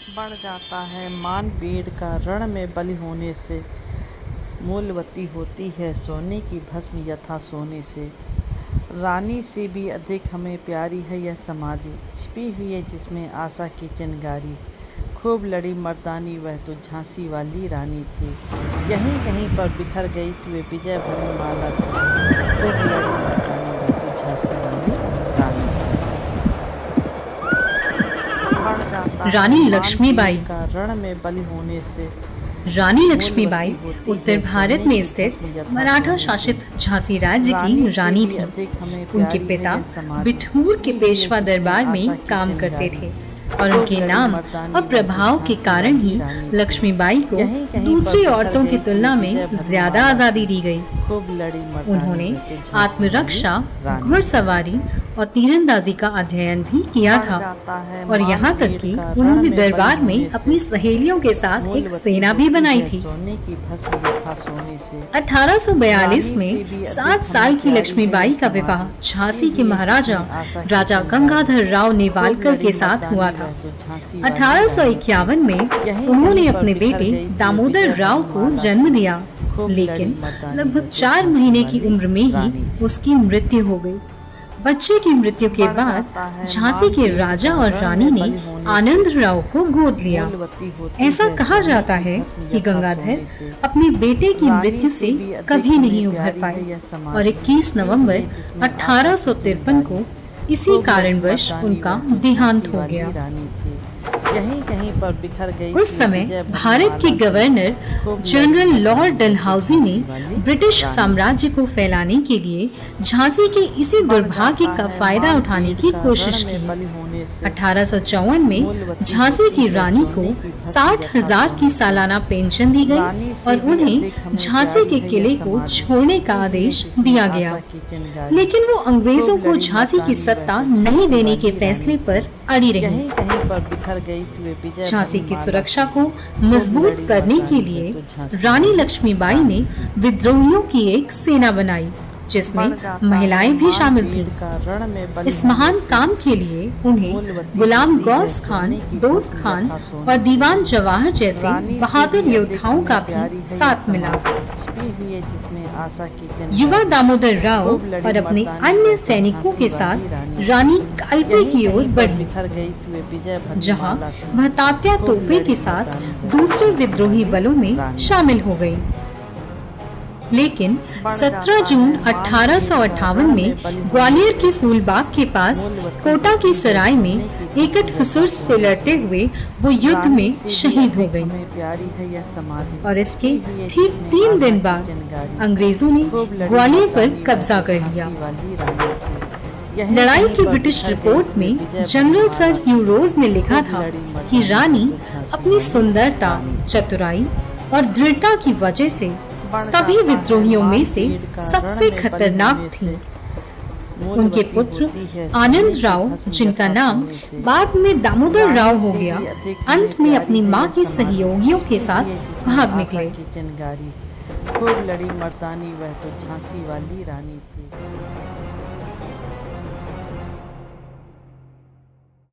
बढ़ जाता है मान पेड़ का रण में बलि होने से। मूल्यवती होती है सोने की भस्म यथा सोने से। रानी से भी अधिक हमें प्यारी है यह समाधि, छिपी हुई है जिसमें आशा की चिंगारी। खूब लड़ी मर्दानी वह तो झांसी वाली रानी थी, यहीं कहीं पर बिखर गई थी वे विजय भरी माला से। खूब लड़ी मर्दानी वह तो झांसी वाली रानी थी। रानी लक्ष्मीबाई का रण में बलि होने से। रानी लक्ष्मीबाई उत्तर भारत में स्थित मराठा शासित झांसी राज्य की रानी थी। उनके पिता बिठूर के पेशवा दरबार में काम करते थे और उनके नाम और प्रभाव के कारण ही लक्ष्मीबाई को दूसरी औरतों की तुलना में ज्यादा आजादी दी गई। उन्होंने आत्मरक्षा, घुड़सवारी और तीरंदाजी का अध्ययन भी किया था और यहाँ तक कि उन्होंने दरबार में अपनी सहेलियों के साथ एक सेना भी बनाई थी। 1842 में 7 साल की लक्ष्मीबाई का विवाह झांसी के महाराजा राजा गंगाधर राव नेवालकर के साथ हुआ था। 1851 में उन्होंने अपने बेटे दामोदर राव को जन्म दिया, लेकिन लगभग 4 महीने की उम्र में ही उसकी मृत्यु हो गई। बच्चे की मृत्यु के बाद झांसी के राजा और रानी ने आनंद राव को गोद लिया। ऐसा कहा जाता है कि गंगाधर अपने बेटे की मृत्यु से कभी नहीं उभर पाए और 21 नवंबर 1853 को इसी कारणवश उनका देहांत हो गया। यहीं कहीं पर बिखर गई। उस समय भारत के गवर्नर जनरल लॉर्ड डलहौजी ने ब्रिटिश साम्राज्य को फैलाने के लिए झांसी के इसी दुर्भाग्य का फायदा उठाने की कोशिश की। 1854 में झांसी की रानी को 60,000 की सालाना पेंशन दी गई और उन्हें झांसी के किले को छोड़ने का आदेश दिया गया, लेकिन वो अंग्रेजों को झांसी की सत्ता नहीं देने के फैसले पर अड़ी रही। झांसी की सुरक्षा को मजबूत करने के लिए रानी लक्ष्मीबाई ने विद्रोहियों की एक सेना बनाई जिसमें महिलाएं भी शामिल थीं। इस महान काम के लिए उन्हें गुलाम गौस खान, दोस्त खान और दीवान जवाहर जैसे बहादुर योद्धाओं का भी साथ मिला। युवा दामोदर राव और अपने अन्य सैनिकों के साथ रानी कालपे की ओर बढ़ी, जहां वह तात्या तोपे के साथ दूसरे विद्रोही बलों में शामिल हो गई। लेकिन 17 जून 1858 में ग्वालियर के फूलबाग के पास कोटा की सराय में एकट हुसूर से लड़ते हुए वो युद्ध में शहीद हो गई और इसके ठीक 3 दिन बाद अंग्रेजों ने ग्वालियर पर कब्जा कर लिया। लड़ाई की ब्रिटिश रिपोर्ट में जनरल सर ह्यू रोज ने लिखा था कि रानी अपनी सुंदरता, चतुराई और दृढ़ता की वजह से सभी विद्रोहियों में से सबसे खतरनाक थी। उनके पुत्र आनंद राव, जिनका नाम बाद में दामोदर राव हो गया, अंत में अपनी मां के सहयोगियों के साथ भाग निकले। खूब लड़ी मर्दानी वह तो झांसी वाली रानी थी।